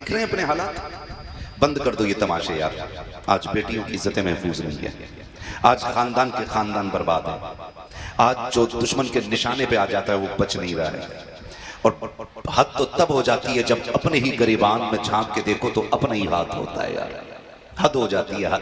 देख रहे हैं अपने हालात। बंद कर दो ये तमाशे यार। आज बेटियों की इज्जतें महफूज नहीं है। आज खानदान के खानदान बर्बाद है। आज जो दुश्मन के निशाने पे आ जाता है वो बच नहीं रहा है। और हद तो तब हो जाती है जब अपने ही गिरबान में झांक के देखो तो अपना ही हाथ होता है यार। हद हो जाती है,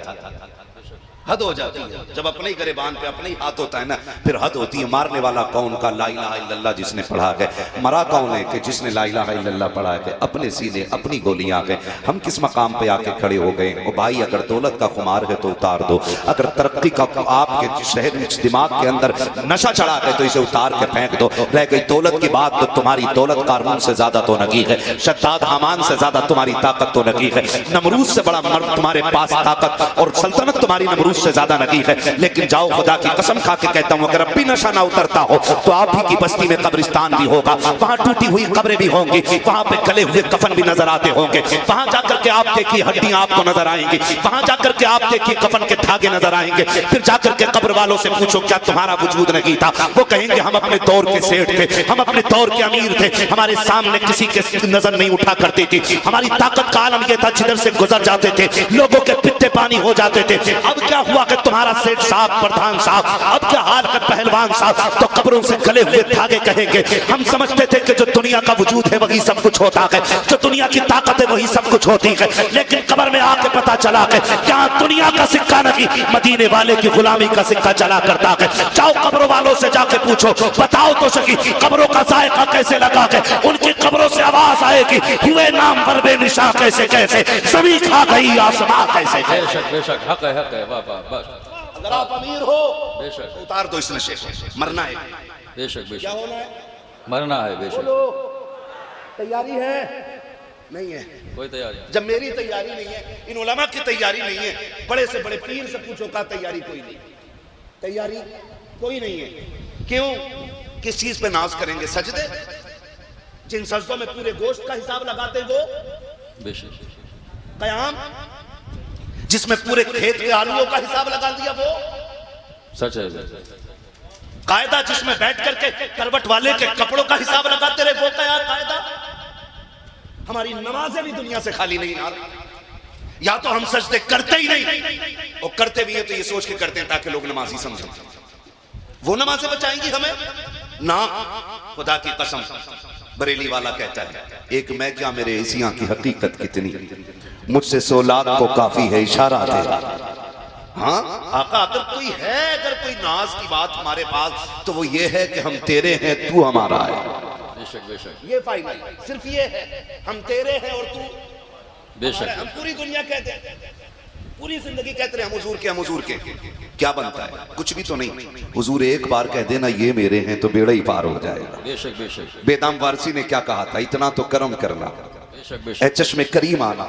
हद हो जाती है जब अपने ही गिरबान पे अपने ही हाथ होता है ना, फिर हद होती है। मारने वाला कौन का ला इलाहा इल्लल्लाह जिसने पढ़ा है, मरा कौन है कि जिसने ला इलाहा इल्लल्लाह पढ़ा है। अपने सीने अपनी गोलियां आ गए। हम किस मकाम पे आके खड़े हो गए। ओ भाई, अगर दौलत का खुमार है तो उतार दो। अगर तरक्की का आपके शहर दिमाग के अंदर नशा चढ़ा है तो इसे उतार के फेंक दो। रह गई दौलत की बात तो तुम्हारी दौलत कारून से ज्यादा तो नगी है। शद्दाद हामान से ज्यादा तुम्हारी ताकत तो नगी है। नमरूद से बड़ा मर्द तुम्हारे पास ताकत और सल्तनत तुम्हारी नमरूद से ज्यादा नगी है। लेकिन जाओ, खुदा की कसम खा के कहता हूं, अगर अब भी नशा ना उतरता हो तो आप ही की बस्ती में कब्रिस्तान भी होगा। वहां टूटी हुई कब्रें भी होंगी, वहां पे गले हुए कफन भी नजर आते होंगे। वहां जाकर के आप देखिए हड्डियां आपको नजर आएंगी। वहां जाकर के आप देखिए कफन के धागे नजर आएंगे। फिर जाकर के कब्र वालों से पूछो क्या तुम्हारा वजूद नहीं था? वो कहेंगे हम अपने दौर के सेठ थे, हम अपने दौर के अमीर थे, हमारे सामने किसी के नजर नहीं उठा करती थी। हमारी ताकत का आलम यह था जिधर से गुजर जाते थे लोगों के पित्ते पानी हो जाते थे। अब क्या हुआ कि तुम्हारा सेठ साहब, प्रधान साहब, अब क्या हाल है पहलवान साहब? तो कब्रों से गले हुए धागे कहेंगे हम समझते थे कि जो दुनिया का वजूद है वही सब कुछ होता है, जो दुनिया की ताकत है वही सब कुछ होती है। लेकिन कब्र में आके पता चला कि क्या दुनिया का सिक्का नहीं, मदीने वाले की गुलामी का सिक्का चला करता है। जाओ कब्रों वालों से जाके पूछो, बताओ तो सकी कब्रों का जायका कैसे लगा के उनकी कब्रों से आवाज आएगी हुए नाम पर बेनिशा कैसे कैसे, जमीन खा गई आसमां कैसे। बेशक बेशक, हक है वाह वाह बस। अगर आप अमीर हो बेशक तो उतार दो इस नशे को। मरना है, बेशक क्या बेशक, होना है? मरना है बेशक। तैयारी है? नहीं है। कोई तैयारी जब मेरी तैयारी नहीं है, इन उलमा की तैयारी नहीं है, बड़े से बड़े पीर से पूछो का तैयारी कोई नहीं। तैयारी कोई नहीं है। क्यों? किस चीज पे नाज करेंगे? सजदे, जिन सजदों में पूरे गोश्त का हिसाब लगाते वो। बेशक, कयाम, जिसमें पूरे खेत के आलूओं का हिसाब लगा दिया वो। सच है। कायदा, जिसमें बैठ करके करवट वाले के कपड़ों का हिसाब लगाते रहे वो क्या कायदा? हमारी नमाजें भी दुनिया से खाली नहीं यार। या तो हम सजदे करते ही नहीं, और करते भी है तो ये सोच के करते हैं ताकि लोग नमाजी समझें, वो नमाजें बचाएंगी हमें ना। खुदा की कसम, बरेली वाला कहता है एक मैं क्या मेरे एशिया की हकीकत कितनी, मुझसे 100 लाख को काफी है इशारा तेरा। हाँ आका, अगर कोई है, अगर कोई नाज की बात हमारे पास तो वो ये है कि हम तेरे हैं तू हमारा है। बेशक बेशक, ये फाइनल सिर्फ ये है, हम तेरे हैं और तू बेशक। हम पूरी दुनिया कहते हैं, पूरी जिंदगी कहते रहे हम हुजूर के, हम हुजूर के। क्या बनता है? कुछ भी तो नहीं। हुजूर एक बार कह देना ये मेरे हैं तो बेड़ा ही पार हो जाएगा। बेशक बेशक, बेदाम वारसी ने क्या कहा था? इतना तो करम करना, बेशक ऐ बेशक, चश्मे करीम आना,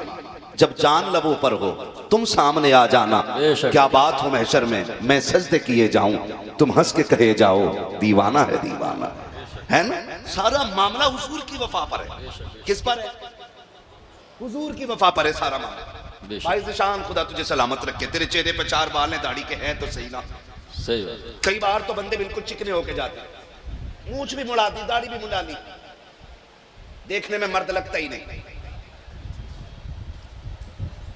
जब जान लबों पर हो तुम सामने आ जाना। क्या बात हो महशर में मैं सजदे किए जाऊं, तुम हंस के कहे जाओ दीवाना है दीवाना, है ना। सारा मामला हुजूर की वफा पर है। किस पर है? हुजूर की वफा पर है सारा मामला। भाई ज़िशान, खुदा तुझे सलामत रखे। तेरे चेहरे पे 4 बाल हैं, दाढ़ी के हैं तो सही ना। सही बात। कई बार तो बंदे बिल्कुल चिकने होके जाते हैं, मूंछ भी मुड़ा दी, दाढ़ी भी मुड़ा ली, देखने में मर्द लगता ही नहीं।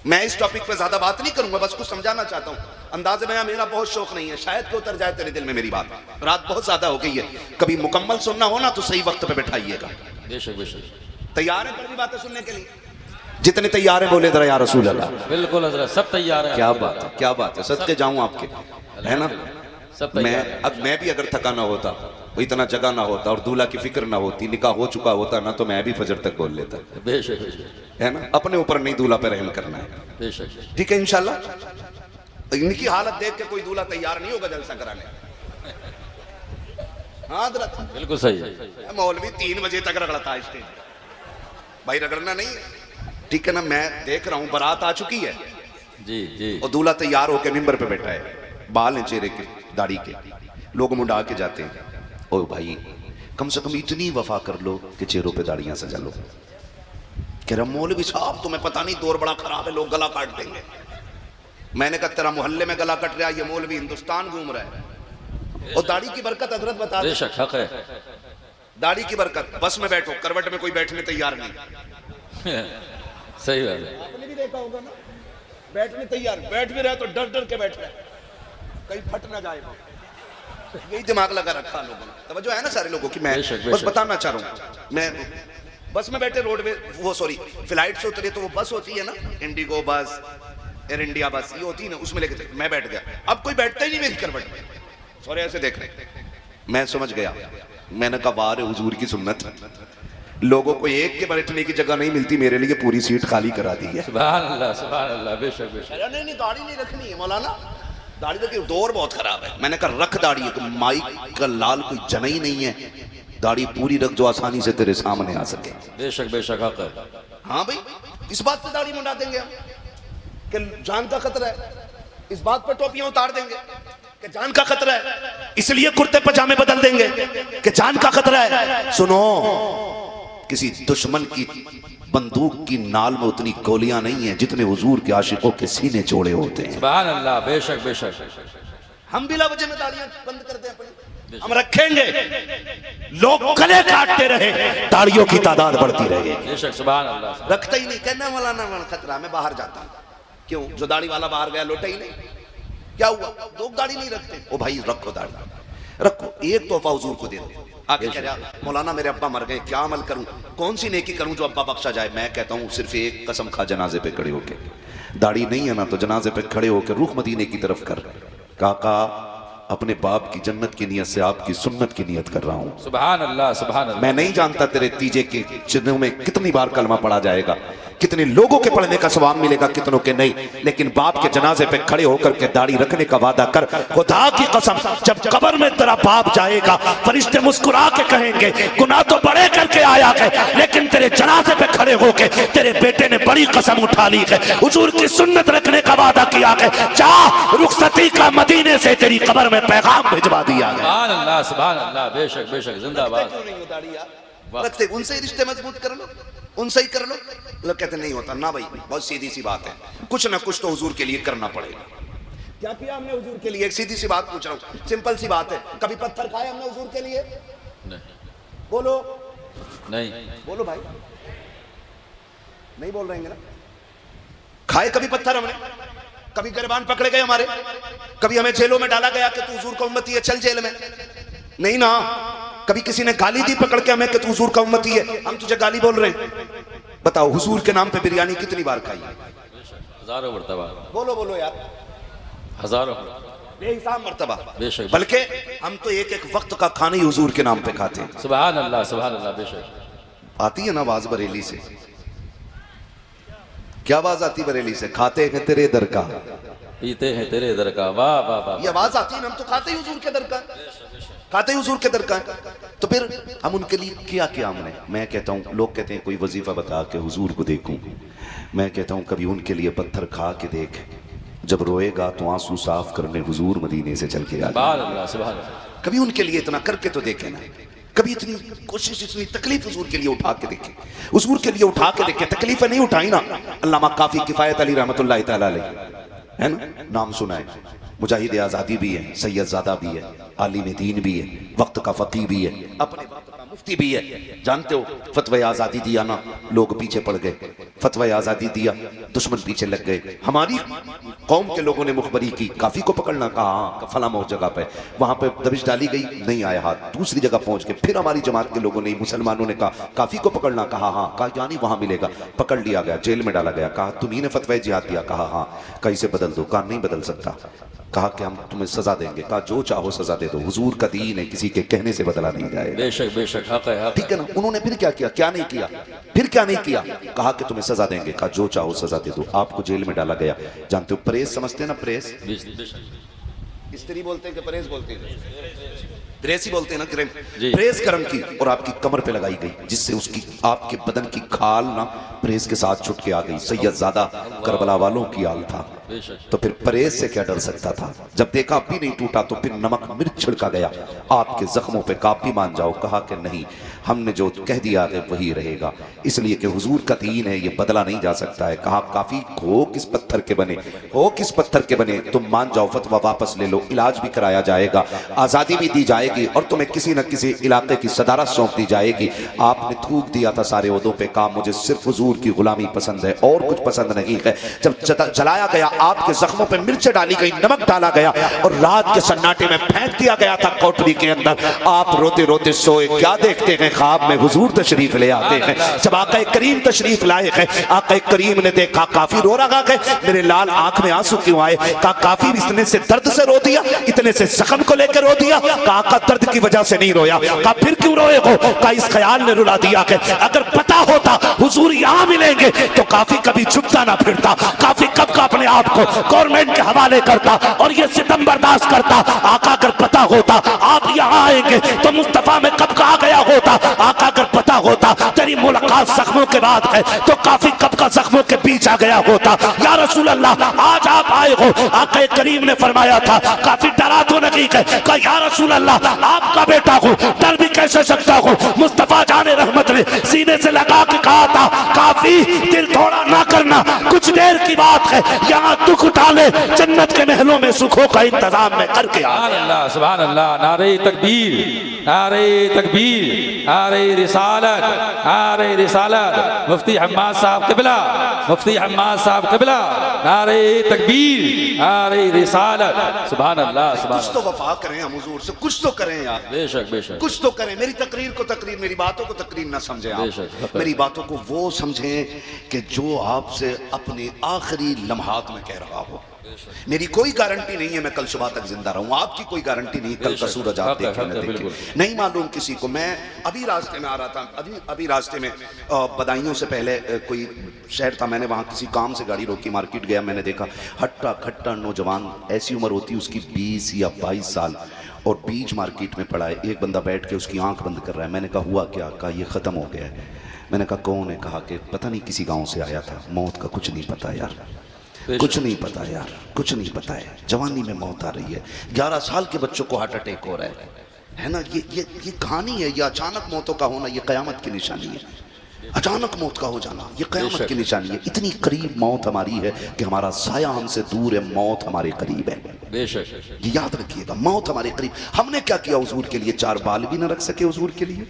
मैं इस टॉपिक पे ज्यादा बात नहीं करूंगा, बस कुछ समझाना चाहता हूं। अंदाज़े में मेरा बहुत शौक नहीं है, शायद कि उतर जाए तेरे दिल में मेरी बात। रात बहुत ज्यादा हो गई है, कभी मुकम्मल सुनना हो ना तो सही वक्त पे बैठाइएगा। बेशक बेशक, तैयार है कड़ी बातें सुनने के लिए? जितने तैयार हैं बोले जरा या रसूल अल्लाह। बिल्कुल हजरत, सब तैयार है। क्या बात है, क्या बात है। सदके जाऊं आपके, है ना। सब तैयार है। मैं भी अगर थका ना होता, वो इतना जगह ना होता और दूल्हा की फिक्र ना होती, निकाह हो चुका होता ना, तो मैं भी फजर तक बोल लेता। बेशक बेशक, है ना। अपने ऊपर नहीं, दूल्हा पे रहम करना है। बेशक, ठीक है इंशाल्लाह। इनकी हालत देख के कोई दूल्हा तैयार नहीं होगा जलसा कराने। हाँ हजरत, बिल्कुल सही है। मौलवी 3 बजे तक रगड़ता है स्टेज, भाई रगड़ना नहीं है, ठीक है ना। मैं देख रहा हूँ बारात आ चुकी है जी जी, और दूल्हा तैयार होकर मिंबर पे बैठा है, बाल हैं चेहरे के, दाढ़ी के, लोग मुंडा के जाते हैं। ओ भाई, कम से कम इतनी वफा कर लो कि चेहरों पे दाढ़ियां सजा लो। कह रहा मौलवी साहब तुम्हें पता नहीं दौर बड़ा खराब है, लोग गला काट देंगे। मैंने कहा तेरा मोहल्ले में गला कट रहा है, ये मौलवी हिंदुस्तान घूम रहा है। और दाढ़ी की बरकत हजरत बता दे, बेशक हक है। दाढ़ी की बरकत। बस में बैठो, करवट में कोई बैठने तैयार नहीं, सही बात है। आपने भी देखा होगा ना, बैठने तैयार, बैठ भी रहे तो डर डर के बैठ रहे, कहीं फट ना जाए। यही दिमाग लगा रखा लोगों ने। तवज्जो है ना सारे लोगों की। मैं बस बताना चाह रहा हूँ, मैं बस में बैठे रोड पे, वो सॉरी फ्लाइट से उतरे तो वो बस होती है ना, इंडिगो बस, एयर इंडिया बस, ये होती है ना, उसमें लेके मैं बैठ गया। अब कोई बैठता ही नहीं मेरी करवट में, सॉरी ऐसे देख रहे। मैं समझ गया, मैंने कहा वाह रे हुजूर की सुन्नत, लोगों को एक के बैठने की जगह नहीं मिलती, मेरे लिए पूरी सीट खाली करा दी है। सुभान अल्लाह, बेशक बेशक। नहीं दाढ़ी नहीं रखनी है मौलाना, दाढ़ी तो दौर बहुत खराब है। मैंने कहा रख दाढ़ी, तो माइक का लाल कोई जना ही नहीं है, दाढ़ी पूरी रख जो आसानी से तेरे सामने आ सके। बेशक बेशक हक है। हाँ भाई, इस बात से दाढ़ी मुंडा देंगे हम कि जान का खतरा है, इस बात पर टोपियां उतार देंगे कि जान का खतरा है, इसलिए कुर्ते पजामे बदल देंगे कि जान का खतरा है। सुनो, किसी दुश्मन की बंदूक की नाल में उतनी गोलियां नहीं है जितने हुजूर के आशिकों के सीने चौड़े होते हैं। सुभान अल्लाह, बेशक बेशक। हम बिला वजह में दाढ़ियां बंद कर दें अपनी, हम रखेंगे, लोग गले काटते रहे, दाढ़ियों की तादाद बढ़ती रहेगी। बेशक सुभान अल्लाह। रखता ही नहीं, कहना मौलाना खतरा, मैं बाहर जाता हूं। क्यों? जो दाढ़ी वाला बाहर गया लौटा ही नहीं, क्या हुआ? लोग दाढ़ी नहीं रखते। ओ भाई रखो दाढ़ी, रखो, एक तोहफा हुजूर को दे दो। आगे कह रहा मौलाना मेरे अब्बा मर गए, क्या अमल करूं, कौन सी नेकी करूं जो अब्बा बख्शा जाए? मैं कहता हूं सिर्फ एक कसम खा, जनाजे पे खड़े होके, दाढ़ी नहीं है ना तो जनाजे पे खड़े होकर रुख मदीने की तरफ कर, काका अपने बाप की जन्नत की नियत से आपकी सुन्नत की नियत कर रहा हूं। सुभान अल्लाह, सुभान अल्लाह। मैं नहीं जानता तेरे तीजे के चिन्हों में कितनी बार कलमा पढ़ा जाएगा, कितने लोगों के पढ़ने का सवाब मिलेगा, कितनों के नहीं, लेकिन बाप के जनाजे पे खड़े होकर के दाढ़ी रखने का वादा कर। खुदा की कसम, जब कब्र में तेरा बाप जाएगा, फरिश्ते मुस्कुरा के कहेंगे गुनाह तो बड़े करके आया है, लेकिन तेरे जनाजे पे खड़े होके तेरे बेटे ने बड़ी कसम उठा ली है, हुजूर की सुन्नत रखने का वादा किया है, जा रुखसती का मदीने से तेरी कब्र में पैगाम भिजवा दिया है। सुभान अल्लाह, सुभान अल्लाह, बेशक बेशक, जिंदाबाद। रखते, उनसे रिश्ते मजबूत कर लो, उनसे ही कर लो। लोग कहते नहीं होता ना भाई, बहुत सीधी सी बात है, कुछ ना कुछ तो हुजूर के लिए करना पड़ेगा। क्या किया हमने हुजूर के लिए? एक सीधी सी बात पूछ रहा हूँ, सिंपल सी बात है, कभी पत्थर खाए हमने हुजूर के लिए? नहीं। बोलो नहीं, बोलो भाई, नहीं बोल रहे हैं ना? खाए कभी पत्थर हमने? कभी गिरबान पकड़े गए हमारे? कभी हमें जेलों में डाला गया कि तू हुजूर का उम्मती है, चल जेल में? नहीं ना। कभी किसी ने गाली दी पकड़ के हमें कि तू हुजूर का उम्मती है, हम तुझे गाली बोल रहे हैं? बताओ, हुजूर के नाम पे बिरयानी कितनी बार खाई? हजारों मर्तबा। बोलो बोलो यार, हजारों बेहिसाब मर्तबा। बेशक। बल्कि हम तो एक एक वक्त का खाना ही हुजूर के नाम पे खाते हैं। सुभान अल्लाह, सुभान अल्लाह, बेशक। आती है ना आवाज बरेली से? क्या आवाज आती बरेली से? खाते हैं तेरे दर का, पीते हैं तेरे दर का। वाह वाह वाह, ये आवाज आती है ना, हम तो खाते ही हुजूर के दर का, खाते ही हुजूर के दर का। तो फिर हम उनके लिए क्या किया हमने? मैं कहता हूँ, लोग कहते हैं कोई वजीफा बता के हुजूर को देखूं, मैं कहता हूँ कभी उनके लिए पत्थर खा के देख, जब रोएगा तो आंसू साफ करने हुजूर मदीने से चल के आ। सुभान अल्लाह, सुभान अल्लाह। कभी उनके लिए इतना करके तो देखे ना, कभी इतनी कोशिश, इतनी तकलीफ हुजूर के लिए उठा के देखे, हुजूर के लिए उठा के देखे। तकलीफें नहीं उठाई ना। अल्लामा काफी किफायत अली रहमतुल्लाह तआला अलैह, है ना, नाम सुना है, मुजाहिद आज़ादी भी है, सैयदजादा भी है, आलिम दीन भी है, वक्त का फकीह भी है, अपने वक्त का मुफ्ती भी है। जानते हो फतवा आज़ादी दिया ना, लोग पीछे पड़ गए, फतवा आज़ादी दिया, दुश्मन पीछे लग गए। हमारी कौम के लोगों ने मुखबरी की, काफ़ी को पकड़ना कहा, फला मौत जगह पे, वहाँ पे दबिश डाली गई, नहीं आया हाथ, दूसरी जगह पहुँच के फिर हमारी जमात के लोगों ने, मुसलमानों ने कहा काफ़ी को पकड़ना, कहा हाँ, कहा यानी वहाँ मिलेगा, पकड़ लिया गया, जेल में डाला गया, कहा तुम्ही ने फतवा जिहाद दिया, कहा हाँ, कहीं से बदल दो, कहा नहीं बदल सकता, कहा कि हम तुम्हें सजा देंगे, कहा जो चाहो सजा दे दो, हुजूर का दीन है, किसी के कहने से बदला नहीं जाएगा। बेशक बेशक, हक है, हक। ठीक है ना। उन्होंने फिर क्या किया? क्या नहीं किया? फिर क्या नहीं किया? कहा कि तुम्हें सजा देंगे, कहा जो चाहो सजा दे दो, आपको जेल में डाला गया। जानते हो प्रेस समझते हैं ना? प्रेस, स्त्री बोलते हैं कि प्रेस बोलते हैं? प्रेस ही बोलते हैं ना। प्रेस कर्म की और आपकी कमर पे लगाई गई, जिससे उसकी आपके बदन की खाल ना प्रेस के साथ छुट के आ गई। सैयदजादा करबला वालों की हाल था। तो फिर प्रेस से क्या डर सकता था? जब देखा भी नहीं टूटा तो फिर नमक मिर्च छिड़का गया, आपके जख्मों पे, आप भी मान जाओ। कहा कि नहीं, हमने जो कह दिया है वही रहेगा, इसलिए कि हुजूर का दीन है, ये बदला नहीं जा सकता है। कहा काफी हो किस पत्थर के बने, हो किस पत्थर के बने, तुम मान जाओ, फतवा वापस ले लो, इलाज भी कराया जाएगा, आज़ादी भी दी जाएगी और तुम्हें किसी न किसी इलाके की सदारत सौंप दी जाएगी। आपने थूक दिया था सारे ओहदों पे, कहा मुझे सिर्फ हुजूर की गुलामी पसंद है और कुछ पसंद नहीं है। जब जलाया गया, आपके जख्मों पे मिर्च डाली गई, नमक डाला गया और रात के सन्नाटे में फेंक दिया गया था कोठरी के अंदर, आप रोते रोते सोए। क्या देखते हैं, ख्वाब में हुजूर तशरीफ ले आते हैं। जब आका करीम तशरीफ लाए हैं, आका करीम ने देखा काफी रो रहा है, मेरे लाल आंख में आंसू क्यों आए? कहा काफी इतने से दर्द से रो दिया, इतने से जख्म को लेकर रो दिया? कहा का दर्द की वजह से नहीं रोया। कहा फिर क्यों रोए हो? कहा इस ख्याल ने रुला दिया कि अगर पता होता हुजूर यहाँ मिलेंगे तो काफी कभी छुपता ना फिरता, काफी कब का अपने आप को गवर्नमेंट के हवाले करता और ये सितम बर्दाश्त करता। आका अगर पता होता आप यहाँ आएंगे तो मुस्तफा में कब का आ गया होता। आका अगर पता होता तेरी मुलाकात जख्मों के बाद है तो काफी कब का जख्मों के बीच आ गया होता। या रसूल अल्लाह, आज आप आए हो, आका करीम ने फरमाया था काफी डरा तो नहीं है। कहा या रसूल अल्लाह, आपका बेटा हूँ, डर भी कैसे सकता हूँ। मुस्तफा जाने रहमत ने सीने से लगा के कहा था काफी दिल थोड़ा ना करना, कुछ देर की बात है, यहाँ दुख उठा ले, जन्नत के महलों में सुखों का इंतजाम मैं करके आ गया। सुभान अल्लाह, नारे तकबीर, नारे तकबीर, नारे रिसालत, नारे रिसालत। मुफ्ती हम्माद साहब क़िबला, मुफ्ती हम्माद साहब क़िबला, नारे तकबीर, नारे रिसालत। सुभान अल्लाह, सुभान कुछ तो वफा करें हम हुजूर से, कुछ तो करें यार, बेशक बेशक, कुछ तो करें। मेरी तकरीर को तकरीर, मेरी बातों को तकरीर ना समझें आप, मेरी बातों को वो समझें कि जो आपसे अपने आखिरी लम्हात में कह रहा हो। मेरी कोई गारंटी नहीं है मैं कल सुबह तक जिंदा रहूं, आपकी कोई गारंटी नहीं कल का सूरज आप देखें न देखें, नहीं मालूम किसी को। मैं अभी रास्ते में आ रहा था, अभी रास्ते में बदायूं से पहले कोई शहर था, मैंने वहाँ किसी काम से गाड़ी रोकी, मार्केट गया, मैंने देखा हट्टा खट्टा नौजवान, ऐसी उम्र होती है उसकी 20 या 22 साल, और बीच मार्केट में पड़ा है। एक बंदा बैठ के उसकी आंख बंद कर रहा है। मैंने कहा हुआ क्या? कहा ये ख़त्म हो गया है। मैंने कहा कौन है? कहा कि पता नहीं, किसी गांव से आया था, मौत का कुछ नहीं पता यार, कुछ नहीं पता यार, कुछ नहीं पता है। जवानी में मौत आ रही है, 11 साल के बच्चों को हार्ट अटैक हो रहा है ना। ये कहानी है, ये अचानक मौतों का होना, ये क़यामत की निशानी है। अचानक मौत का हो जाना ये क़यामत की निशानी है। इतनी करीब मौत हमारी है कि हमारा साया हमसे दूर है, मौत हमारे करीब है। बेशक, ये याद रखिएगा, मौत हमारे करीब। हमने क्या किया हुजूर के लिए? 4 बाल भी ना रख सके हुजूर के लिए।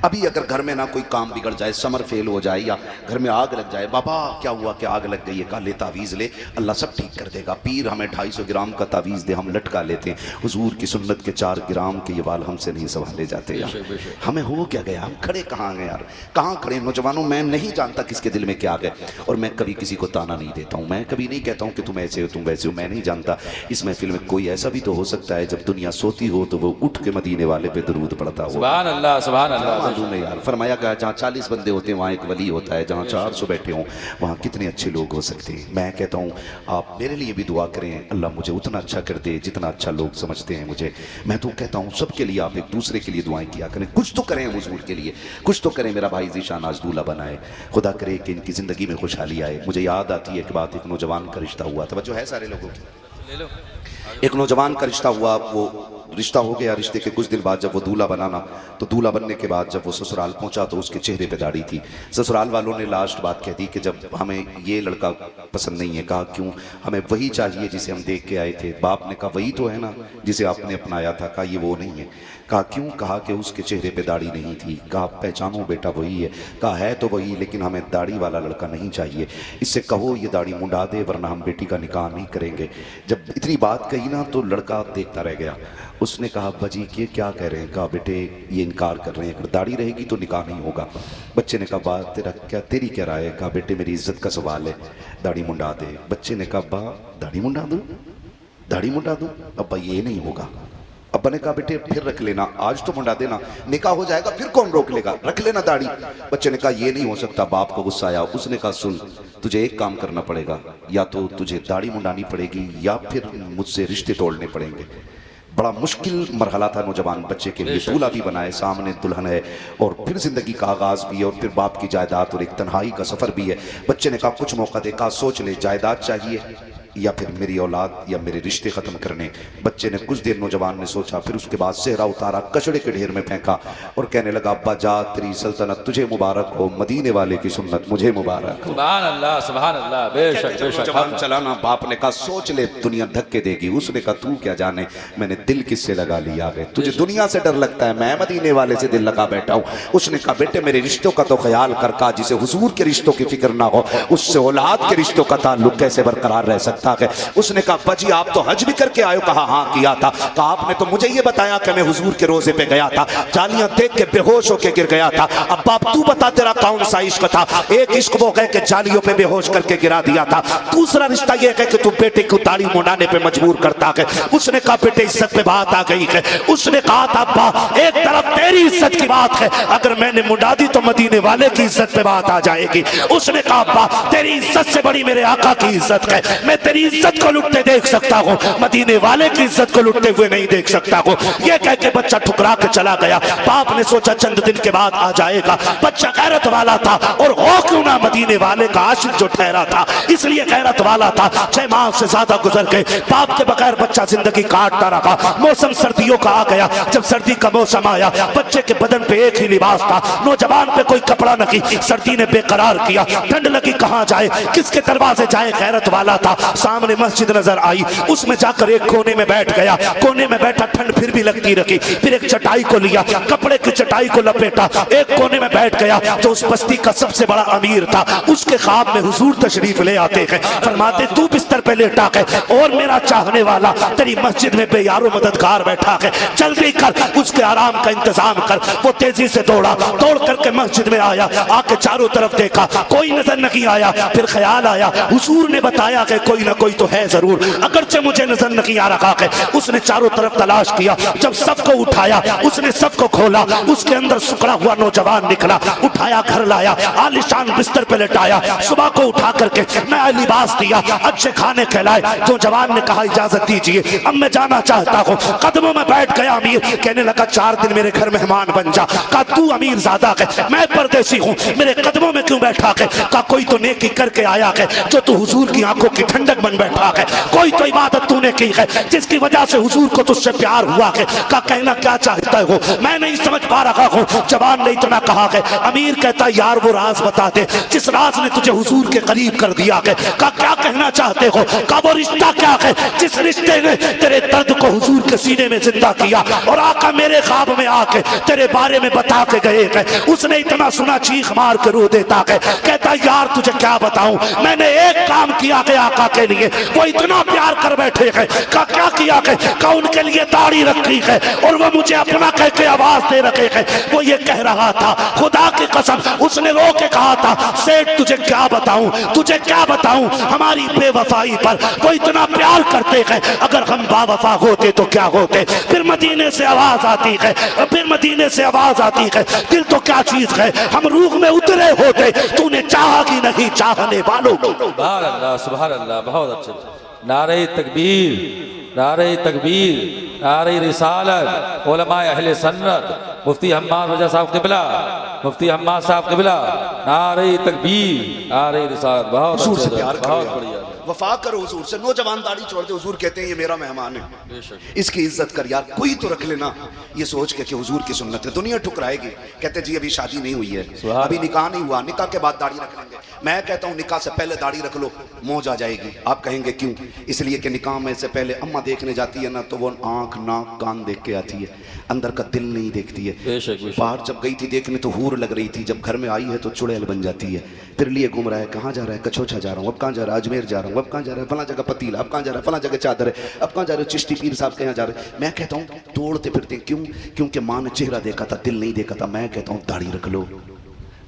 अभी अगर घर में ना कोई काम बिगड़ जाए, समर फेल हो जाए या घर में आग लग जाए, बाबा क्या हुआ, क्या आग लग गई है? कहा ले तावीज़ ले, अल्लाह सब ठीक कर देगा। पीर हमें 250 ग्राम का तावीज़ दे, हम लटका लेते हैं। हुजूर की सुन्नत के 4 ग्राम के ये बाल हमसे नहीं संभाले जाते यार। हमें हो क्या गया? हम खड़े कहाँ गए यार, कहाँ खड़े? नौजवानों, मैं नहीं जानता किसके दिल में क्या गए, और मैं कभी किसी को ताना नहीं देता हूँ, मैं कभी नहीं कहता हूँ कि तुम ऐसे हो तुम वैसे हो, मैं नहीं जानता। इस महफिल में कोई ऐसा भी तो हो सकता है जब दुनिया सोती हो तो वो उठ के मदीने वाले पे दरूद पड़ता हो। सुभान अल्लाह, सुभान अल्लाह। मालूम है यार, फरमाया गया जहाँ 40 बंदे होते हैं वहाँ एक वली होता है, जहाँ 400 बैठे हों वहाँ कितने अच्छे लोग हो सकते हैं। मैं कहता हूँ आप मेरे लिए भी दुआ करें, अल्लाह मुझे उतना अच्छा कर दे जितना अच्छा लोग समझते हैं मुझे। मैं तो कहता हूँ सबके लिए आप एक दूसरे के लिए दुआएं किया करें, कुछ तो करें हुजूर के लिए, कुछ तो करें। मेरा भाई ज़ीशान आज दूल्हा बनाए, खुदा करे कि इनकी ज़िंदगी में खुशहाली आए। मुझे याद आती है कि बात, एक नौजवान का रिश्ता हुआ था, जो है सारे लोगों की, एक नौजवान का रिश्ता हुआ, वो रिश्ता हो गया। रिश्ते के कुछ दिन बाद जब वो दूल्हा बनाना, तो दूल्हा बनने के बाद जब वो ससुराल पहुंचा तो उसके चेहरे पे दाढ़ी थी। ससुराल वालों ने लास्ट बात कह दी कि जब हमें ये लड़का पसंद नहीं है। कहा क्यों? हमें वही चाहिए जिसे हम देख के आए थे। बाप ने कहा वही तो है ना जिसे आपने अपनाया था। कहा ये वो नहीं है। कहा क्यों? कहा कि उसके चेहरे पे दाढ़ी नहीं थी। कहा पहचानो बेटा वही है। कहा है तो वही, लेकिन हमें दाढ़ी वाला लड़का नहीं चाहिए, इससे कहो ये दाढ़ी मुंडा दे वरना हम बेटी का निकाह नहीं करेंगे। जब इतनी बात कही ना तो लड़का देखता रह गया। उसने कहा अब्बा जी ये क्या कह रहे हैं? कहा बेटे ये इनकार कर रहे हैं, अगर दाढ़ी रहेगी तो निकाह नहीं होगा। बच्चे ने कहा बात तेरी क्या राय है? कहा बेटे मेरी इज्जत का सवाल है, दाढ़ी मुंडा दे। बच्चे ने कहा अब्बा दाढ़ी मुंडा दूँ, दाढ़ी मुंडा दूँ? अब्बा ये नहीं होगा। अब्बा ने कहा बेटे फिर रख लेना, आज तो मुंडा देना, निकाह हो जाएगा फिर कौन रोक लेगा, रख लेना दाढ़ी। बच्चे ने कहा ये नहीं हो सकता। बाप को गुस्सा आया, उसने कहा सुन तुझे एक काम करना पड़ेगा, या तो तुझे दाढ़ी मुंडानी पड़ेगी या फिर मुझसे रिश्ते तोड़ने पड़ेंगे। बड़ा मुश्किल मरहला था नौजवान बच्चे के लिए। दूल्हा भी बनाए, सामने दुल्हन है और फिर जिंदगी का आगाज भी है और फिर बाप की जायदाद और एक तन्हाई का सफर भी है। बच्चे ने कहा कुछ मौका दे। कहा सोच ले, जायदाद चाहिए, या फिर मेरी औलाद या मेरे रिश्ते ख़त्म करने। बच्चे ने कुछ देर नौजवान ने सोचा, फिर उसके बाद सेहरा उतारा, कचड़े के ढेर में फेंका और कहने लगा, अब्बा जा, तेरी सल्तनत तुझे मुबारक हो, मदीने वाले की सुन्नत मुझे मुबारक हो। सुभान अल्लाह, सुभान अल्लाह। बेशक बेशक। नौजवान चलाना, बाप ने कहा सोच ले दुनिया धक्के देगी। उसने कहा तू क्या जाने मैंने दिल किससे लगा लिया है, तुझे दुनिया से डर लगता है, मैं मदीने वाले से दिल लगा बैठा हूँ। उसने कहा बेटे मेरे रिश्तों का तो ख्याल कर, का जिसे हुजूर के रिश्तों की फिक्र ना हो उससे औलाद के रिश्तों का ताल्लुक कैसे बरकरार रह सकता है। उसने कहा अब्बा जी आप तो हज भी करके आए हो? कहा हाँ किया था। कहा आपने तो मुझे ये बताया कि मैं हुजूर के रोजे पे गया था, जालियां देख के बेहोश होके गिर गया था। अब्बा तू बता तेरा कौन सा इश्क था? एक इश्क वो है कि जालियों पे बेहोश करके गिरा दिया था, दूसरा रिश्ता ये है कि तू बेटे को दाढ़ी मुंडाने पे मजबूर करता है। उसने कहा बेटे इज्जत पे बात आ गई है। उसने कहा था अब्बा एक तरफ तेरी इज्जत की बात है, अगर मैंने मुंडा दी तो मदीने वाले की इज्जत पे बात आ जाएगी। उसने कहा अब्बा तेरी इज्जत से बड़ी मेरे आका की इज्जत है, मैं तेरी इज्जत को लुटते देख सकता हूँ, मदीने वाले की इज्जत को लुटते हुए नहीं देख सकता हूँ। ये कह के बच्चा ठुकरा के चला गया। बाप ने सोचा चंद दिन के बाद आ जाएगा। बच्चा गैरत वाला था और हो क्यों ना मदीने वाले का आशिक जो ठहरा था, इसलिए गैरत वाला था। 6 माह से ज्यादा गुजर गए, बाप के बगैर बच्चा जिंदगी काटता रहा। मौसम सर्दियों का आ गया। जब सर्दी का मौसम आया बच्चे के बदन पे एक ही लिबास था, नौजवान पे कोई कपड़ा नहीं। सर्दी ने बेकरार किया, ठंड लगी, कहां जाए, किसके दरवाजे जाए। गैरत वाला था। सामने मस्जिद नजर आई, उसमें जाकर एक कोने में बैठ गया। कोने में बैठा, ठंड फिर भी लगती रही। फिर एक चटाई को लिया, कपड़े की चटाई को लपेटा, एक कोने में बैठ गया। जो उस बस्ती का सबसे बड़ा अमीर था, उसके ख्वाब में हुजूर तशरीफ ले आते हैं, फरमाते तू बिस्तर पे लेटा है और मेरा चाहने वाला तेरी मस्जिद में बेयारो मददगार बैठा है, जल्दी कर उसके आराम का इंतजाम कर। वो तेजी से दौड़ा, दौड़ करके मस्जिद में आया, आके चारों तरफ देखा, कोई नजर नहीं आया। फिर ख्याल आया हुजूर ने बताया कि कोई ना कोई तो है जरूर, अगरचे मुझे नजर नहीं आ रहा है। उसने चारों तरफ तलाश किया, जब सबको उठाया उसने सबको खोला, उसके अंदर सुकड़ा हुआ नौजवान निकला। उठाया घर लाया, आलिशान बिस्तर पे लेटाया, सुबह को उठा करके नया लिबास दिया, अच्छे खाने खिलाए। नौजवान ने कहा इजाजत दीजिए अब मैं जाना चाहता हूँ। कदमों में बैठ गया अमीर, कहने लगा 4 दिन मेरे घर मेहमान बन जा। कहा तू अमीर ज्यादा है, मैं परदेसी हूँ, मेरे कदमों में क्यों बैठा है? कहा कोई तो नेकी करके आया है जो तू हुजूर की आंखों की ठंडक बन बैठा है, कोई तो इबादत तूने की है जिसकी वजह से हुजूर को तुझसे प्यार हुआ है। कहा कहना क्या चाहता हो, मैं नहीं समझ पा रहा हूँ। जवान ने इतना कहा है। अमीर कहता यार वो राज बता दे जिस राज ने तुझे हुजूर के करीब कर दिया है। कहा क्या कहना चाहते हो? कहा वो रिश्ता क्या है जिस रिश्ते ने तेरे दर्द को हुजूर के सीने में जिंदा किया और आका मेरे ख्वाब में आके तेरे बारे में बता के गए हैं। उसने इतना सुना चीख मार के रो देता है, कहता यार तुझे क्या बताऊं, मैंने एक काम किया है आका के लिए, वो इतना प्यार कर बैठे हैं। कहा क्या किया है? कहा उनके लिए दाढ़ी रखी है और वो मुझे अपना कह के आवाज दे रखे हैं। वो ये कह रहा था खुदा की कसम, उसने रो के कहा था सेठ तुझे क्या बताऊं, तुझे क्या बताऊं हमारी बेवफाई पर, वो इतना प्यार करते हैं, अगर हम बावफा होते तो क्या होते। फिर मदीने से आवाज आती है, फिर मदीने से आवाज आती है, दिल तो क्या चीज है, हम रूह में उतरे होते, तूने चाहा कि नहीं चाहने वालों को। सुभान अल्लाह, सुभान अल्लाह, बहुत अच्छे। नारे तकबीर, नारे तकबीर, नारे रिसालत, उलमाए अहले सन्नत, मुफ्ती हम्माद रजा साहब क़िबला, मुफ्ती हम्माद साहब क़िबला, नारे तकबीर, नारे रिसालत। बहुत हुजूर से अच्छे, प्यार बहुत करो, बढ़िया। वफा करो हुजूर से। नौजवान दाढ़ी छोड़ दे, हुजूर कहते हैं ये मेरा मेहमान है, इसकी इज्जत कर यार, कोई तो रख लेना, ये सोच के कि हुजूर की सुन्नत है। दुनिया ठुकराएगी, कहते जी अभी शादी नहीं हुई है, अभी निकाह नहीं हुआ, निकाह के बाद दाढ़ी रख लेंगे। मैं कहता हूँ निकाह से पहले दाढ़ी रख लो, मौज आ जाएगी। आप कहेंगे क्यों? इसलिए कि निकाह में से पहले अम्मा देखने जाती है ना, तो वो आंख नाक कान देख के आती है, अंदर का दिल नहीं देखती है। बाहर जब गई थी देखने तो हूर लग रही थी, जब घर में आई है तो चुड़ैल बन जाती है। फिर लिए घूम रहा है, कहाँ जा रहा है? कछोछा जा रहा हूँ। अब कहाँ जा रहा है? अजमेर जा रहा हूँ। अब कहाँ जा रहा है? फला जगह पतीला। अब कहाँ जा रहा है? फला जगह चादर है। अब कहाँ जा रहे हो? चिश्ती पीर साहब के यहाँ जा रहे हैं। मैं कहता हूँ दौड़ते फिरते क्यों? क्योंकि माँ ने चेहरा देखा था, दिल नहीं देखा था। मैं कहता हूँ दाढ़ी रख लो,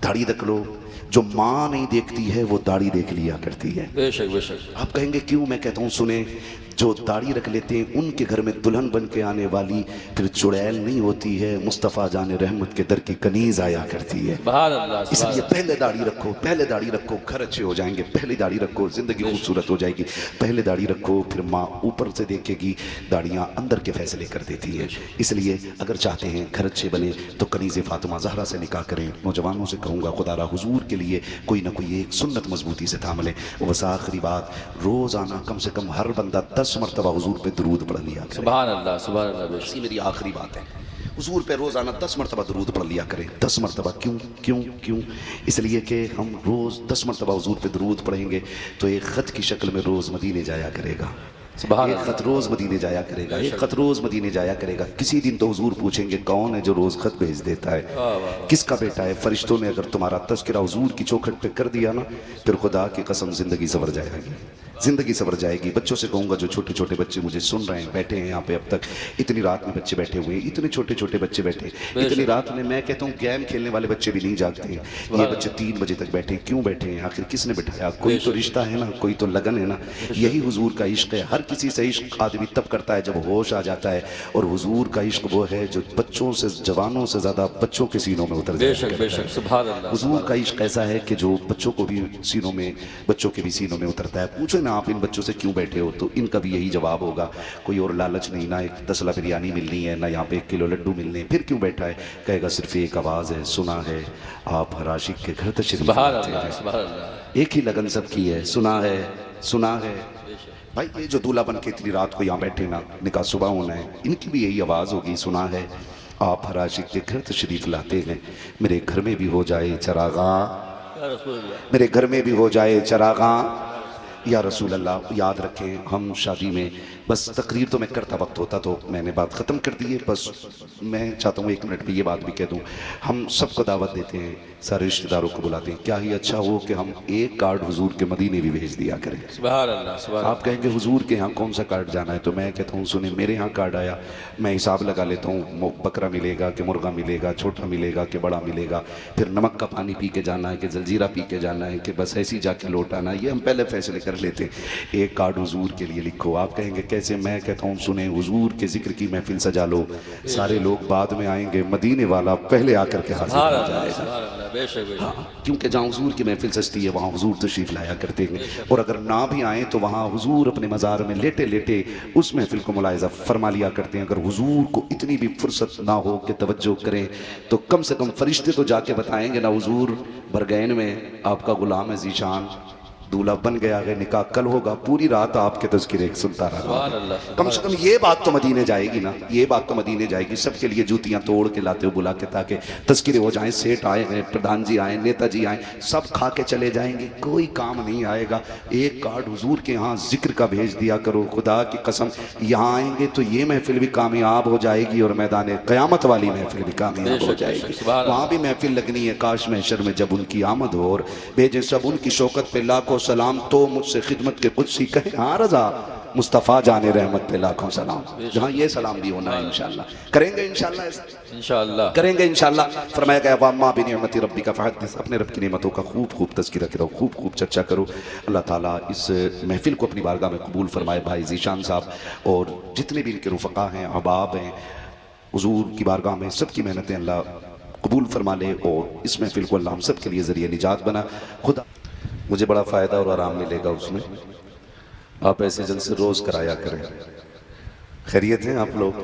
दाढ़ी रख लो। जो माँ नहीं देखती है वो दाढ़ी देख लिया करती है। बेशक बेशक। आप कहेंगे क्यों? मैं कहता हूँ सुने, जो दाढ़ी रख लेते हैं उनके घर में दुल्हन बन के आने वाली फिर चुड़ैल नहीं होती है, मुस्तफ़ा जाने रहमत के दर की कनीज आया करती है। इसलिए पहले दाढ़ी रखो, पहले दाढ़ी रखो, घर अच्छे हो जाएंगे। पहले दाढ़ी रखो, जिंदगी खूबसूरत हो जाएगी। पहले दाढ़ी रखो, फिर माँ ऊपर से देखेगी, दाढ़ियाँ अंदर के फैसले कर देती है। इसलिए अगर चाहते हैं घर अच्छे बने तो कनीज़ फातिमा ज़हरा से निकाह करें। नौजवानों से कहूँगा खुदारा हुजूर के लिए कोई ना कोई एक सुन्नत मजबूती से थाम लें। बस आखिरी बात, रोज़ाना कम से कम हर बंदा 10 मरतबा हुजूर पे दरूद पढ़ लिया करे। सुभान अल्लाह, सुभान अल्लाह। इसी मेरी आखिरी बात है, हुजूर पे रोज़ाना 10 मरतबा दरूद पढ़ लिया करें। 10 मरतबा क्यों क्यों क्यों? इसलिए कि हम रोज़ 10 मरतबा हुजूर पे दरूद पढ़ेंगे तो एक ख़त की शक्ल में रोज़ मदीने जाया करेगा। एक ख़त रोज़ मदीने जाया करेगा, एक ख़त रोज़ मदीने जाया करेगा। किसी दिन तो हुजूर पूछेंगे कौन है जो रोज़ ख़त भेज देता है, किसका बेटा है? फरिश्तों ने अगर तुम्हारा तज़किरा हुजूर की चौखट पे कर दिया ना, फिर खुदा की कसम ज़िंदगी सवर जाएगी, ज़िंदगी सवर जाएगी। बच्चों से कहूँगा, जो छोटे छोटे बच्चे मुझे सुन रहे हैं, बैठे हैं यहाँ पे, अब तक इतनी रात में बच्चे बैठे हुए हैं, इतने छोटे छोटे बच्चे बैठे, इतनी रात में मैं कहता हूँ गेम खेलने वाले बच्चे भी नहीं जागते हैं। ये बच्चे 3 बजे तक बैठे, क्यों बैठे हैं? आखिर किसने बैठाया? कोई तो रिश्ता है ना, कोई तो लगन है ना। यही हुजूर का इश्क है। हर किसी से इश्क आदमी तब करता है जब होश आ जाता है, और हुजूर का इश्क वो है जो बच्चों से, जवानों से ज़्यादा बच्चों के सीनों में उतर जाता है। हुजूर का इश्क ऐसा है कि जो बच्चों को भी सीनों में, बच्चों के भी सीनों में उतरता है। पूछो ना आप इन बच्चों से क्यों बैठे हो, तो इनका भी यही जवाब होगा, कोई और लालच नहीं, ना एक 10 बिरयानी मिलनी है, ना यहाँ पे 1 किलो लड्डू मिलने हैं। फिर क्यों बैठा है? कहेगा सिर्फ एक आवाज़ है, सुना है आप हर आशिक के घर तशरीफ लाते हैं। एक ही लगन सबकी है, सुना है, सुना है। भाई ये जो दूल्हा बन के इतनी रात को यहाँ बैठे ना, निकाह सुबह होना है, इनकी भी यही आवाज़ होगी, सुना है आप हर आशिक के घर तशरीफ लाते हैं। मेरे घर में भी हो जाए चरागा, मेरे घर में भी हो जाए चरागा या रसूल अल्लाह। याद रखें, हम शादी में, बस तकरीर तो मैं करता वक्त होता तो मैंने बात ख़त्म कर दी है, बस मैं चाहता हूँ 1 मिनट में ये बात भी कह दूँ। हम सबको दावत देते हैं, सारे रिश्तेदारों को बुलाते हैं। क्या ही अच्छा हो कि हम एक कार्ड हुजूर के मदीने भी भेज दिया करें। सुभान अल्लाह, सुभान। आप कहेंगे हुजूर के यहाँ कौन सा कार्ड जाना है, तो मैं कहता हूँ सुने, मेरे यहाँ कार्ड आया, मैं हिसाब लगा लेता हूँ, बकरा मिलेगा कि मुर्गा मिलेगा, छोटा मिलेगा कि बड़ा मिलेगा, फिर नमक का पानी पी के जाना है कि जलजीरा पी के जाना है कि बस ऐसे ही जाके लौट आना है, ये हम पहले फैसले कर लेते हैं। एक कार्ड हुजूर के लिए लिखो। आप कहेंगे कैसे? मैं कहता हूँ सुने, हुजूर के जिक्र की महफिल सजा लो, सारे लोग बाद में आएंगे, मदीने वाला पहले आकर के हाजिर हो जाएगा। क्योंकि जहाँ हुजूर की महफिल सजती है वहाँ हुजूर तशरीफ लाया करते हैं, और अगर ना भी आए तो वहाँ हुजूर अपने मज़ार में लेटे लेटे उस महफिल को मुलाहिज़ा फरमा लिया करते हैं। अगर हुजूर को इतनी भी फुर्सत ना हो कि तवज्जो करें, तो कम से कम फरिश्ते तो जाके बताएंगे ना, हुजूर बरगैन में आपका गुलाम है ज़ीशान, दूल्हा बन गया है, निकाह कल होगा, पूरी रात आपके तज़किरे सुनता रहा। कम से कम ये बात तो मदीने जाएगी ना, ये बात तो मदीने जाएगी। सबके लिए जूतियां तोड़ के लाते हो बुला के, ताकि तज़किरे हो जाएं। सेठ आए हैं, प्रधान जी आए, नेताजी आए, सब खा के चले जाएंगे, कोई काम नहीं आएगा। एक कार्ड हुजूर के यहाँ जिक्र का भेज दिया करो, खुदा की कसम यहाँ आएंगे तो ये महफिल भी कामयाब हो जाएगी, और मैदान क़यामत वाली महफिल भी कामयाब हो जाएगी। वहाँ भी महफिल लगनी है, काश महशर में जब उनकी आमद हो, और भेजे सब उनकी शौकत पे लाखों सलाम, तो मुझसे खिदमत के कुछ सी कहे हाँ रजा, मुस्तफ़ा जाने रहमत पे लाखों सलाम। जहाँ ये सलाम भी होना है, इंशाल्लाह करेंगे, इंशाल्लाह करेंगे, इंशाल्लाह। फरमाया गया वाम्मा बिनिअमति रब्बिका फहद्दिस, अपने रब की नेमतों का खूब खूब तज़किरा करो, खूब खूब चर्चा करो। अल्लाह ताला इस महफिल को अपनी बारगाह में कबूल फरमाए। भाई ज़ीशान साहब और जितने भी इनके रुफ़क़ा हैं, अहबाब हैं, हुजूर की बारगाह में सबकी मेहनतें अल्लाह कबूल फरमा ले, और इस महफिल को अल्लाह हम सब के लिए ज़रिए निजात बना। खुदा मुझे बड़ा फ़ायदा और आराम मिलेगा उसमें। आप ऐसे जलसे रोज़ कराया करें। खैरियत हैं आप लोग?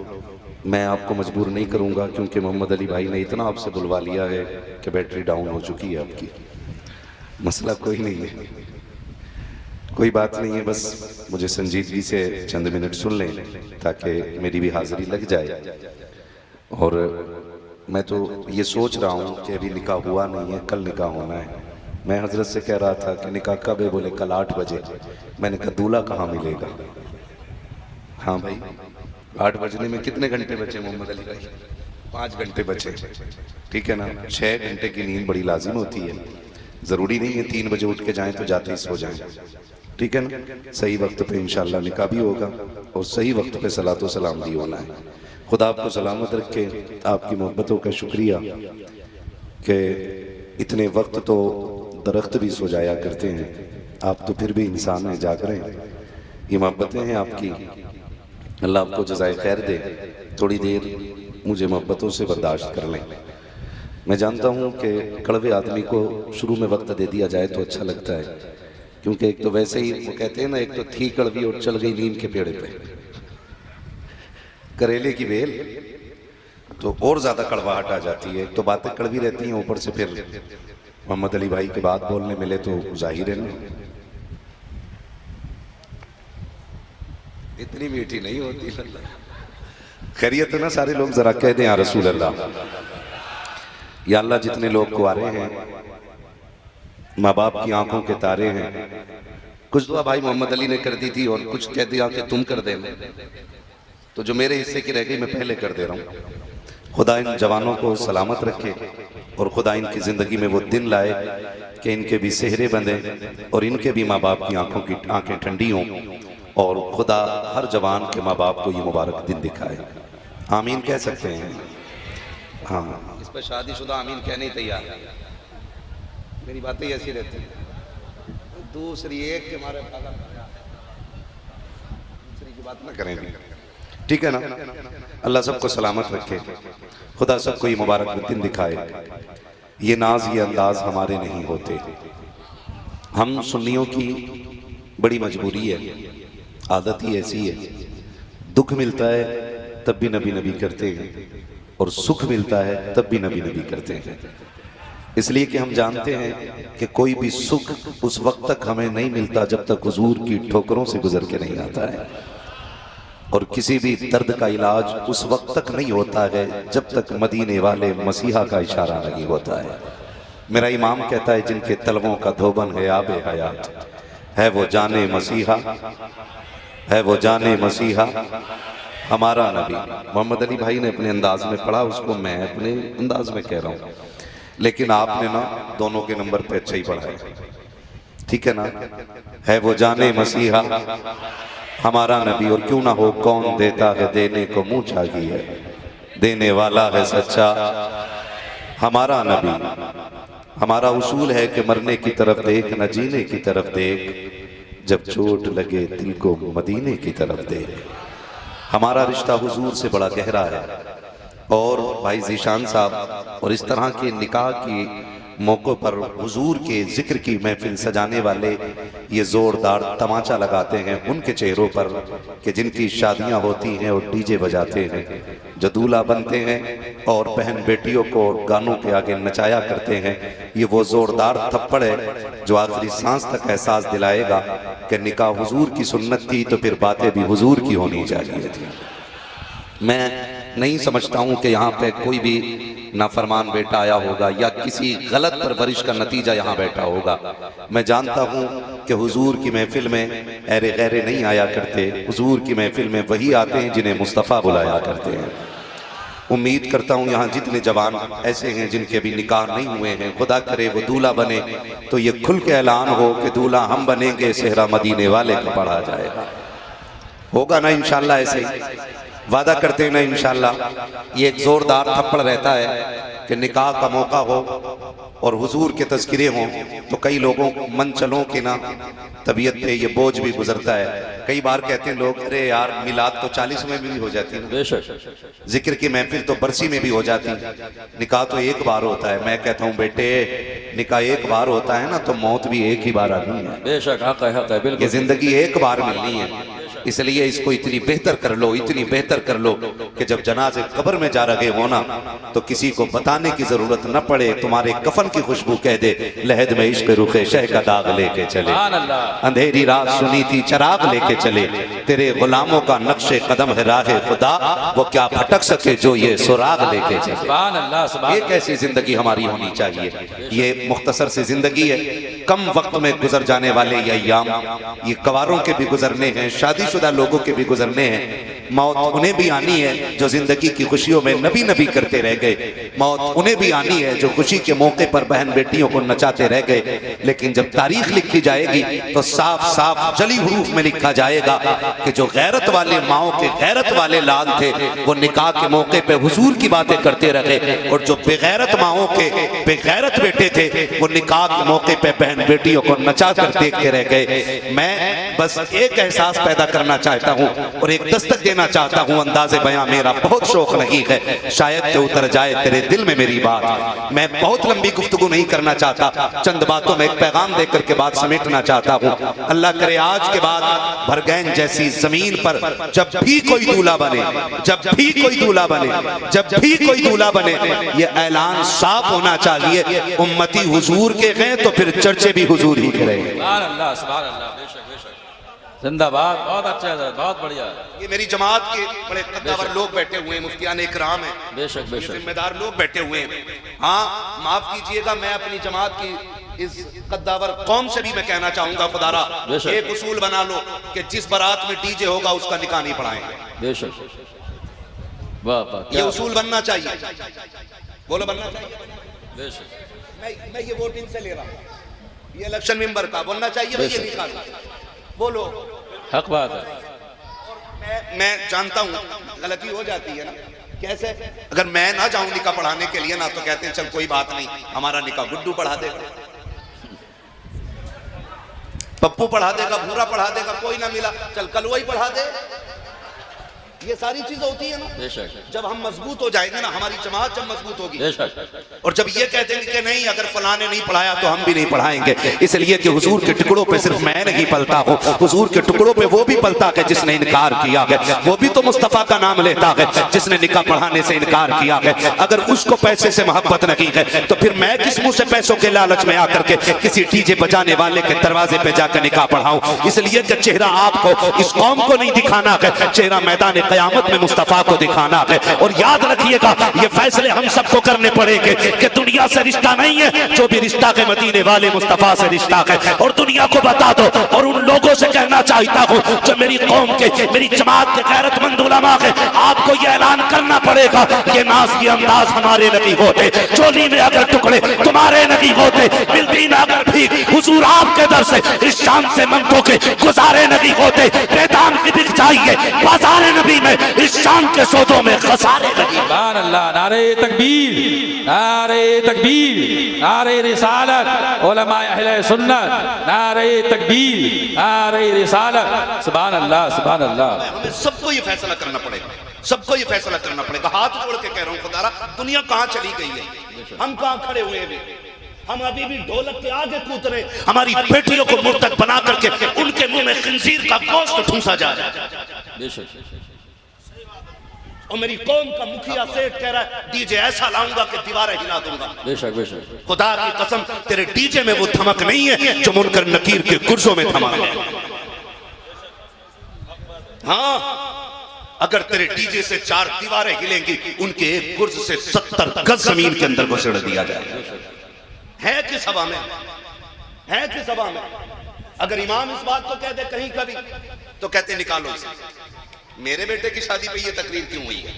मैं आपको मजबूर नहीं करूंगा, क्योंकि मोहम्मद अली भाई ने इतना आपसे बुलवा लिया है कि बैटरी डाउन हो चुकी है आपकी। मसला कोई नहीं है, कोई बात नहीं है, बस मुझे संजीदगी से चंद मिनट सुन लें ताकि मेरी भी हाज़िरी लग जाए। और मैं तो ये सोच रहा हूँ कि अभी निकाह हुआ नहीं है, कल निकाह होना है। मैं हजरत से कह रहा था कि निकाह कब है? बोले कल 8 बजे। मैंने कहा दूल्हा कहाँ मिलेगा? हाँ भाई, 8 बजने में कितने घंटे बचे मोहम्मद अली भाई? 5 घंटे बचे, ठीक है ना। 6 घंटे की नींद बड़ी लाजिम होती है, ज़रूरी नहीं है 3 बजे उठ के जाएं तो जाते ही सो जाएं, ठीक है ना। सही वक्त पे इंशाल्लाह निकाह भी होगा, और सही वक्त पे सलातो सलाम भी होना है। खुदा आपको सलामत रखे। आपकी मोहब्बतों का शुक्रिया कि इतने वक्त तो दरख्त भी सो जाया करते हैं, आप तो फिर भी इंसान हैं, जाग रहे हैं। ये मोहब्बतें हैं आपकी, अल्लाह आपको जज़ाए खैर दे। थोड़ी देर मुझे मोहब्बतों से बर्दाश्त कर लें। मैं जानता हूँ कि कड़वे आदमी को शुरू में वक्त दे दिया जाए तो अच्छा लगता है, क्योंकि एक तो वैसे ही वो कहते हैं ना, एक तो थी कड़वी और चल गई नीम के पेड़ पे, करेले की बेल, तो और ज़्यादा कड़वाहट आ जाती है। तो बातें कड़वी रहती हैं, ऊपर से फिर मोहम्मद अली भाई के बाद बोलने मिले तो जाहिर है ना, इतनी मीठी नहीं होती। खैरियत है ना सारे लोग? जरा कह दें या रसूल अल्लाह। या अल्लाह जितने लोग कुआरे हैं, माँ बाप की आंखों के तारे हैं, कुछ दुआ भाई मोहम्मद अली ने कर दी थी और कुछ कह दिया कि तुम कर देना, तो जो मेरे हिस्से की रह गई मैं पहले कर दे रहा हूँ। खुदा इन जवानों को सलामत रखे और खुदा इनकी ज़िंदगी में वो दिन लाए कि इनके भी सेहरे बंधे और इनके भी माँ बाप की आंखों की आंखें ठंडी हों और खुदा हर जवान के माँ बाप को ये मुबारक दिन दिखाए। आमीन कह सकते हैं? हाँ, इस पर शादीशुदा आमीन कहने ही तैयार है। मेरी बातें ऐसी रहती हैं, दूसरी एक के मारे दूसरी की बात ना करेंगे, ठीक है ना? अल्लाह सबको सलामत रखे, खुदा सबको ये मुबारक दिन दिखाए। ये नाज ये अंदाज हमारे नहीं होते, हम सुन्नियों की बड़ी मजबूरी है, आदत ही ऐसी है। दुख मिलता है तब भी नबी नबी करते हैं और सुख मिलता है तब भी नबी नबी करते हैं, इसलिए कि हम जानते हैं कि कोई भी सुख उस वक्त तक हमें नहीं मिलता जब तक हुजूर की ठोकरों से गुजर के नहीं आता है, और किसी भी दर्द का इलाज उस वक्त तक नहीं होता है जब तक मदीने वाले मसीहा का इशारा नहीं होता है। मेरा इमाम कहता है जिनके तलवों का धोबन है आबे हयात, है वो जाने मसीहा, है वो जाने मसीहा हमारा नबी। मोहम्मद अली भाई ने अपने अंदाज में पढ़ा, उसको मैं अपने अंदाज में कह रहा हूँ, लेकिन आपने ना दोनों के नंबर पे अच्छा ही पढ़ा है, ठीक है ना? है वो जाने मसीहा हमारा नबी, और क्यों ना हो कौन देता है देने को मुंह छागी है, देने वाला है सच्चा हमारा नबी। हमारा उसूल है कि मरने की तरफ देख न जीने की तरफ देख, जब चोट लगे दिल को मदीने की तरफ देख। हमारा रिश्ता हुजूर से बड़ा गहरा है, और भाई जीशान साहब और इस तरह के निकाह की मौक़ों पर हुजूर के जिक्र की महफिल सजाने वाले ये ज़ोरदार तमाचा लगाते हैं उनके चेहरों पर कि जिनकी शादियां होती हैं और डीजे बजाते हैं, जो दूल्हा बनते हैं और बहन बेटियों को गानों के आगे नचाया करते हैं। ये वो ज़ोरदार थप्पड़ है जो आखिरी सांस तक एहसास दिलाएगा कि निकाह हुजूर की सुन्नत थी तो फिर बातें भी हुजूर की होनी चाहिए थी। मैं नहीं समझता हूँ कि यहाँ पे कोई भी नाफरमान बेटा आया होगा या किसी गलत परवरिश का नतीजा यहाँ बैठा होगा। मैं जानता हूँ कि हुजूर की महफिल में ऐरे गैरे नहीं आया करते, हुजूर की महफिल में वही आते हैं जिन्हें मुस्तफ़ा बुलाया करते हैं। उम्मीद करता हूँ यहाँ जितने जवान ऐसे हैं जिनके अभी निकाह नहीं हुए हैं, खुदा करे वो दूल्हा बने तो ये खुल के ऐलान हो कि दूल्हा हम बनेंगे, सेहरा मदीने वाले को पढ़ा जाएगा। होगा ना इंशाल्लाह? ऐसे वादा करते हैं ना इंशाल्लाह। ये एक जोरदार थप्पड़ रहता है कि निकाह का मौका हो और हुजूर के तज़किरे हों तो कई लोगों मनचलों के ना तबीयत पे ये बोझ भी गुजरता है। कई बार कहते हैं लोग, अरे यार मिलाद तो 40 में भी हो जाती है, जिक्र की महफिल तो बरसी में भी हो जाती, निकाह तो एक बार होता है। मैं कहता हूँ बेटे, निकाह एक बार होता है ना तो मौत भी एक ही बार आनी है। बेशक हक है, बिल्कुल। ये जिंदगी एक बार मिलनी है, इसलिए इसको इतनी बेहतर कर लो, इतनी बेहतर कर लो कि जब जनाजे कब्र में जा रहे हो ना तो किसी को बताने की जरूरत न पड़े, तुम्हारे कफन की खुशबू कह दे, लहद में इश्क रुखे शह का दाग लेके चले, अंधेरी रात सुनी थी चराग लेके चले, तेरे गुलामों का नक्शे कदम है राहे खुदा, वो क्या भटक सके जो ये सुराग लेके चले। ये कैसी जिंदगी हमारी होनी चाहिए? ये मुख्तसर सी जिंदगी है, कम वक्त में गुजर जाने वाले ये अय्याम, ये कवारों के भी गुजरने हैं, शादीशुदा लोगों के भी गुजरने हैं। मौत उन्हें भी आनी है जो जिंदगी की खुशियों में नबी नबी करते रह गए, मौत उन्हें भी आनी है जो खुशी के मौके पर बहन बेटियों को नचाते रह गए। लेकिन जब तारीख लिखी जाएगी तो साफ साफ जली हरूफ में लिखा जाएगा कि जो गैरत वाले माओ के गैरत वाले लाल थे वो निकाह के मौके पे हुजूर की बातें करते रहे, और जो बेगैरत माओ के बेगैरत बेटे थे वो निकाह के मौके पे बहन बेटियों को नचा कर देखते रह गए। मैं बस एक एहसास पैदा करना चाहता हूँ और एक दस्तक देना चाहता हूँ। अंदाज़े बयां मेरा बहुत शौक नहीं है, शायद कि उतर जाए तेरे दिल में मेरी बात। मैं बहुत लंबी गुफ्तगू नहीं करना चाहता, चंद बातों में एक पैगाम देकर के बात समेटना चाहता हूँ। अल्लाह करे आज के बाद भरगैन जैसी जमीन पर जब भी कोई दूल्हा बने, जब भी कोई दूल्हा बने, जब भी कोई दूल्हा बने, ये ऐलान साफ होना चाहिए, उम्मती हुजूर के गए तो फिर चर्चे भी हुजूर ही करें। सुभान अल्लाह, सुभान अल्लाह, बेशक बेशक, जिंदाबाद, बहुत अच्छा है, बहुत बढ़िया। ये मेरी जमात के बड़े कद्दावर लोग बैठे हुए हैं, मुफ्तियान इकराम है, बेशक बेशक, जिम्मेदार लोग बैठे हुए हैं। हाँ माफ कीजिएगा, मैं अपनी जमात की इस कद्दावर कौम से भी मैं कहना चाहूंगा, खुदारा एक उसूल बना लो कि जिस बारात में डीजे होगा उसका निकाह नहीं पढ़ाएंगे। बेशक, वाह वाह, ये उसूल बनना चाहिए, बोलो बनना चाहिए। बेशक, मैं ये वोटिंग से ले रहा हूँ, ये इलेक्शन मेंबर का बोलना चाहिए भाई, ये निकाल बोलो, हक बात है। मैं जानता हूँ गलती हो जाती है ना, कैसे अगर मैं ना जाऊं निकाह पढ़ाने के लिए ना, तो कहते हैं चल कोई बात नहीं, हमारा निकाह गुड्डू पढ़ा देगा, पप्पू पढ़ा देगा, भूरा पढ़ा देगा, कोई ना मिला चल कल वही पढ़ा दे। ये सारी चीज होती है ना। बेशक, जब हम मजबूत हो जाएंगे ना, हमारी जमात जब मजबूत होगी, बेशक, और जब ये कहते हैं कि नहीं अगर फलाने नहीं पढ़ाया तो हम भी नहीं पढ़ाएंगे, इसलिए कि हुजूर के टुकड़ों पे सिर्फ मैं नहीं पलता हूँ, हुजूर के टुकड़ों पे वो भी पलता है जिसने इनकार किया है, वो भी तो मुस्तफा का नाम लेता है जिसने निकाह पढ़ाने से इनकार किया है। अगर उसको पैसे से मोहब्बत नहीं है तो फिर मैं किस मुंह से पैसों के लालच में आकर के किसी डीजे बजाने वाले के दरवाजे पे जाकर निकाह पढ़ाऊं। इसलिए कि चेहरा आपको इस कौम को नहीं दिखाना है, चेहरा मैदान क़यामत में मुस्तफा को दिखाना है। और याद रखिएगा ये फैसले हम सबको करने पड़ेंगे कि दुनिया से रिश्ता नहीं है, जो भी रिश्ता है मदीने वाले मुस्तफा से रिश्ता है। और दुनिया को बता दो, और उन लोगों से कहना चाहता हूँ जो मेरी कौम के, मेरी जमात के गैरतमंद उलमा है, आपको ये ऐलान करना पड़ेगा ये नाज की अंदाज हमारे नहीं होते, चोली में अगर टुकड़े तुम्हारे नहीं होते, मिलती ना अगर भी हुजूर आपके दर से इस शान से मंगों के गुजारे नहीं होते, बेदाम की बिक जाइए बाजार नबी में इस शान के सौदों में खसारे नहीं। सुभान अल्लाह, नारे तकबीर, नारे तकबीर, नारे रिसालत, उलमा अहले सुन्नत, नारे तकबीर, नारे रिसालत, सुभान अल्लाह, सुभान अल्लाह। हमें सबको ये फैसला करना पड़ेगा, सबको ये फैसला करना पड़ेगा। हाथ जोड़ के कह रहा हूँ खुदारा, दुनिया कहाँ चली गई है, हम कहाँ खड़े हुए हैं, हम अभी भी ढोलक के आगे कूद रहे, हमारी बेटियों को मुर्तद बना करके उनके मुंह में खिंजीर का गोश्त ठूंसा जा रहा है। और मेरी कौम का मुखिया सेठ कह रहा है डीजे ऐसा लाऊंगा कि दीवारें हिला दूंगा। बेशक बेशक, खुदा की कसम तेरे डीजे में वो धमक नहीं है जो मुनकर नकीर के गुर्जों में धमक है। हाँ, अगर तेरे डीजे से 4 दीवारें हिलेंगी, उनके एक गुर्ज से 70 गज जमीन के अंदर घुसेड़ दिया जाए। है किस सभा में, है किस सभा में? अगर इमाम इस बात को कह दे कहीं कभी, तो कहते निकालो इसे। मेरे बेटे की शादी पे ये तकरीर क्यों हुई है?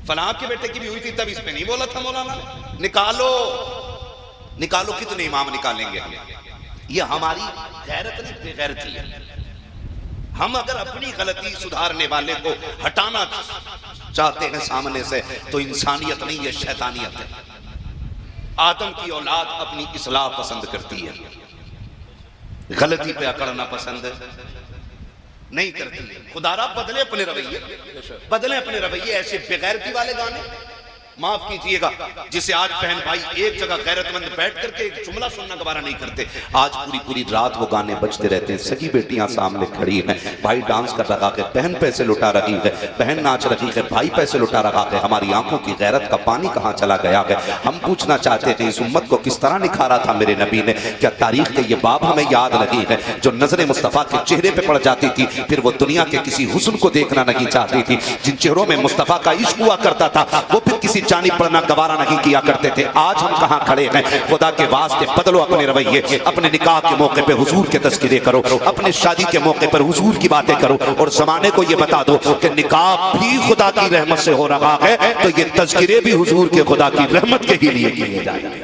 फलां के बेटे की भी हुई थी, तब इस पे नहीं बोला था मौलाना ने? निकालो, निकालो, कितने इमाम निकालेंगे हम? ये हमारी गैरत नहीं, बेगैरती है। हम अगर अपनी गलती सुधारने वाले को हटाना चाहते हैं सामने से, तो इंसानियत नहीं, ये शैतानियत है। आदम की औलाद अपनी इस्लाह पसंद करती है, गलती पे अकड़ना पसंद नहीं करती। खुदारा बदले अपने रवैये, बदले अपने रवैये। ऐसे बेगैरती वाले गाने, माफ कीजिएगा, जिसे आज बहन भाई एक जगह गैरतमंद बैठ करके एक जुमला सुनना गवारा नहीं करते, आज पूरी पूरी रात वो गाने बजते रहते हैं। सगी बेटियां सामने खड़ी हैं, भाई डांस कर रहा है, बहन पैसे लुटा रही है, बहन नाच रही है, भाई पैसे लुटा रहा है। हमारी आंखों की गैरत का पानी कहाँ चला गया है? हम पूछना चाहते थे इस उम्मत को किस तरह निखारा था मेरे नबी ने? क्या तारीख के ये बाब हमें याद नहीं है जो नजर मुस्तफ़ा के चेहरे पे पड़ जाती थी, फिर वो दुनिया के किसी हुस्न को देखना नहीं चाहती थी? जिन चेहरों में मुस्तफ़ा का इश्क हुआ करता था, वो फिर किसी जानी पढ़ना गवारा नहीं किया करते थे। आज हम कहाँ खड़े हैं? खुदा के वास्ते बदलो अपने रवैये। अपने निकाह के मौके पे हुजूर के तज़किरे करो, अपने शादी के मौके पर हुजूर की बातें करो, और जमाने को ये बता दो कि निकाह भी खुदा की रहमत से हो रहा है, तो ये तज़किरे भी हुजूर के खुदा की रहमत के ही लिए किए जाएंगे।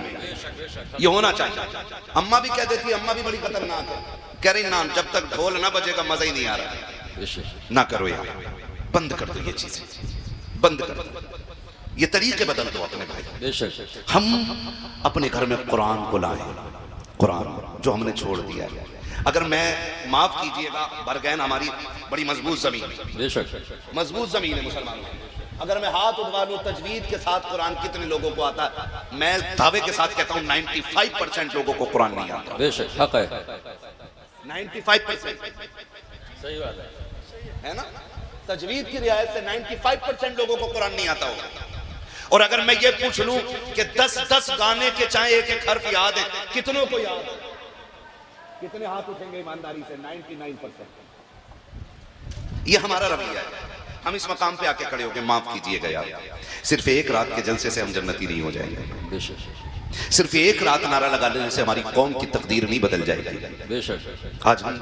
ये होना चाहिए। अम्मा भी कह देती है, अम्मा भी बड़ी खतरनाक है, कह रही ना जब तक ढोल ना बजेगा मजा ही नहीं आ रहा। ना करो यार, बंद कर दो ये चीजें, बंद कर दो, ये तरीके बदल दो अपने भाई। हम अपने घर में कुरान को लाएं, कुरान जो हमने छोड़ दिया है। अगर मैं, माफ कीजिएगा, बरगैन हमारी बड़ी मजबूत जमीन है, बेशक मजबूत जमीन है मुसलमानों की। अगर मैं हाथ उठवा लूं तजवीद के साथ कुरान कितने लोगों को आता है? मैं दावे के साथ कहता हूं 95% लोगों को कुरान नहीं आता। बेशक हक है, 95%। सही बात है ना? तजवीद की रियायत से 95% लोगों को कुरान नहीं आता होगा। और अगर मैं ये पूछ लूं कि 10-10 गाने के चाहे एक एक हर्फ याद है, कितनों को याद है? कितने हाथ उठेंगे ईमानदारी से? 99%। ये हमारा रवैया है। हम इस मकाम पे आके खड़े हो गए, माफ कीजिएगा यार, सिर्फ एक रात के जलसे से हम जन्नती नहीं हो जाएंगे। बेशक, सिर्फ एक रात नारा लगा लेने से हमारी कौम की तकदीर नहीं बदल जाएगी। बेशक। आज हम